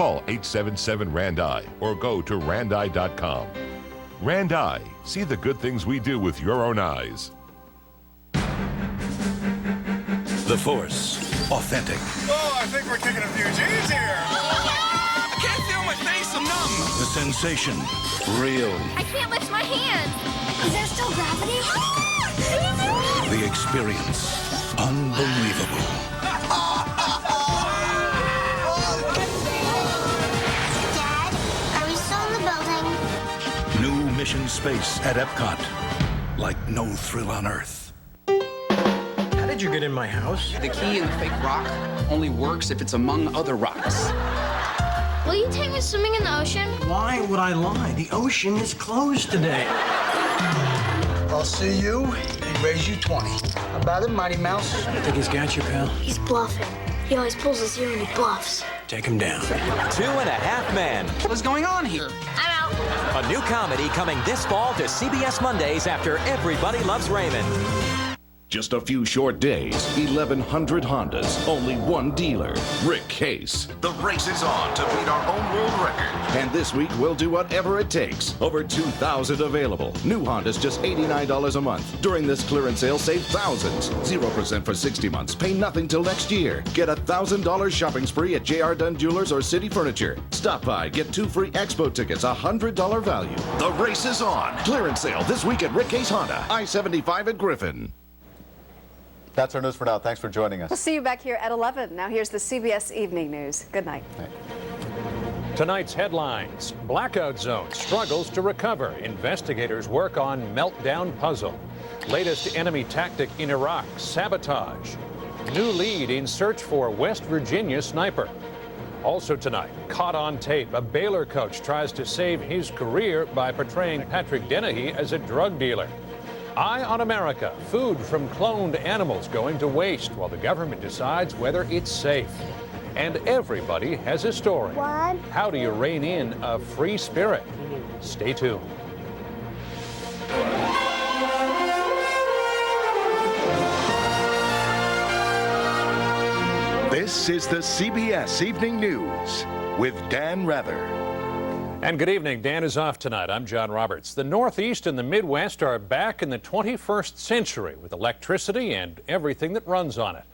Call 877-RAND-I or go to randi.com. Rand-I, see the good things we do with your own eyes. The Force, authentic. Oh, I think we're kicking a few G's here. I can't feel my face, I'm numb. The sensation, real. I can't lift my hands. Is there still gravity? The experience, unbelievable. Dad, are we still in the building? New mission space at Epcot, like no thrill on Earth. How did you get in my house? The key in the fake rock only works if it's among other rocks. Will you take me swimming in the ocean? Why would I lie? The ocean is closed today. I'll see you and raise you 20. How about it, Mighty Mouse? I think he's got you, pal. He's bluffing. He always pulls his ear when he bluffs. Take him down. 2.5 Men. What's going on here? I'm out. A new comedy coming this fall to CBS Mondays after Everybody Loves Raymond. Just a few short days, 1,100 Hondas, only one dealer, Rick Case. The race is on to beat our own world record. And this week, we'll do whatever it takes. Over 2,000 available. New Hondas, just $89 a month. During this clearance sale, save thousands. 0% for 60 months. Pay nothing till next year. Get a $1,000 shopping spree at J.R. Dunn Jewelers or City Furniture. Stop by, get 2 free Expo tickets, $100 value. The race is on. Clearance sale this week at Rick Case Honda, I-75 at Griffin. That's our news for now. Thanks for joining us. We'll see you back here at 11. Now here's the CBS Evening News. Good night. Tonight's headlines. Blackout zone struggles to recover. Investigators work on meltdown puzzle. Latest enemy tactic in Iraq, sabotage. New lead in search for West Virginia sniper. Also tonight, caught on tape, a Baylor coach tries to save his career by portraying Patrick Dennehy as a drug dealer. Eye on America, food from cloned animals going to waste while the government decides whether it's safe. And everybody has a story. What? How do you rein in a free spirit? Stay tuned. This is the CBS Evening News with Dan Rather. And good evening. Dan is off tonight. I'm John Roberts. The Northeast and the Midwest are back in the 21st century with electricity and everything that runs on it.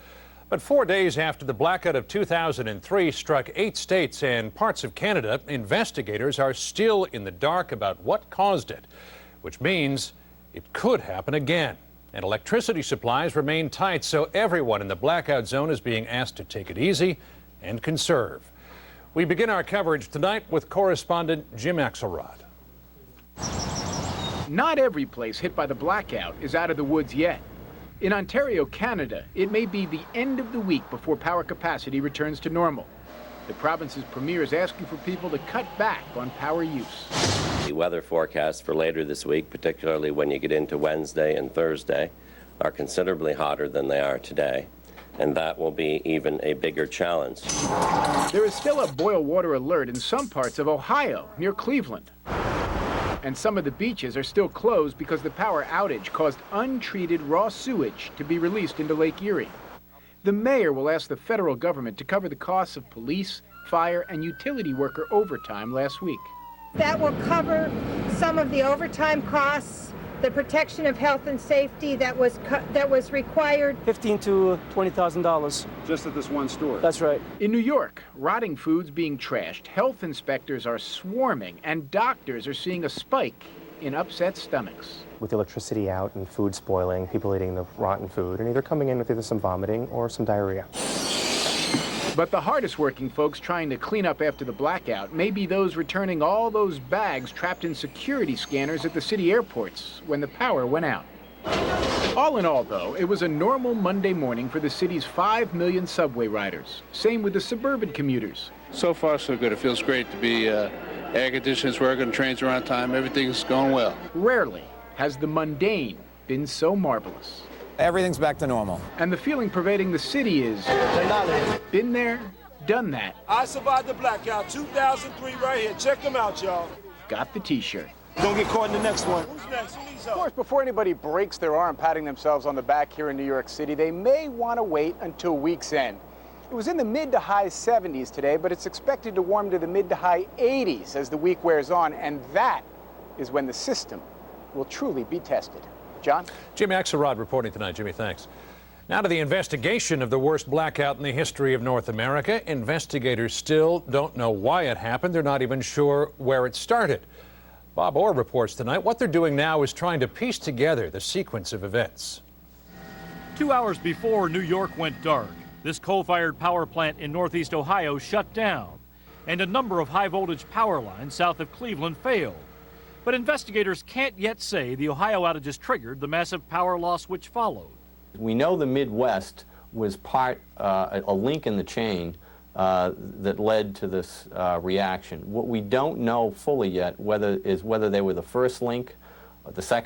But 4 days after the blackout of 2003 struck 8 states and parts of Canada, investigators are still in the dark about what caused it, which means it could happen again. And electricity supplies remain tight, so everyone in the blackout zone is being asked to take it easy and conserve. We begin our coverage tonight with correspondent Jim Axelrod. Not every place hit by the blackout is out of the woods yet. In Ontario, Canada, it may be the end of the week before power capacity returns to normal. The province's premier is asking for people to cut back on power use. The weather forecasts for later this week, particularly when you get into Wednesday and Thursday, are considerably hotter than they are today. And that will be even a bigger challenge. There is still a boil water alert in some parts of Ohio, near Cleveland. And some of the beaches are still closed because the power outage caused untreated raw sewage to be released into Lake Erie. The mayor will ask the federal government to cover the costs of police, fire, and utility worker overtime last week. That will cover some of the overtime costs, the protection of health and safety that was required. $15,000 to $20,000. Just at this one store? That's right. In New York, rotting foods being trashed, health inspectors are swarming, and doctors are seeing a spike in upset stomachs. With electricity out and food spoiling, people eating the rotten food and either coming in with either some vomiting or some diarrhea. But the hardest working folks trying to clean up after the blackout may be those returning all those bags trapped in security scanners at the city airports when the power went out. All in all, though, it was a normal Monday morning for the city's 5 million subway riders. Same with the suburban commuters. So far, so good. It feels great to be air conditioners working, trains are on time, everything's going well. Rarely has the mundane been so marvelous. Everything's back to normal. And the feeling pervading the city is, been there, done that. I survived the blackout, 2003 right here. Check them out, y'all. Got the t-shirt. Don't get caught in the next one. Who's next? Who needs Of help? course, before anybody breaks their arm patting themselves on the back here in New York City, they may want to wait until week's end. It was in the mid to high 70s today, but it's expected to warm to the mid to high 80s as the week wears on, and that is when the system will truly be tested. John? Jimmy Axelrod reporting tonight. Jimmy, thanks. Now to the investigation of the worst blackout in the history of North America. Investigators still don't know why it happened. They're not even sure where it started. Bob Orr reports tonight. What they're doing now is trying to piece together the sequence of events. 2 hours before New York went dark, this coal-fired power plant in northeast Ohio shut down, and a number of high-voltage power lines south of Cleveland failed. But investigators can't yet say the Ohio outages triggered the massive power loss which followed. We know the Midwest was a link in the chain that led to this reaction. What we don't know fully yet is whether they were the first link, the second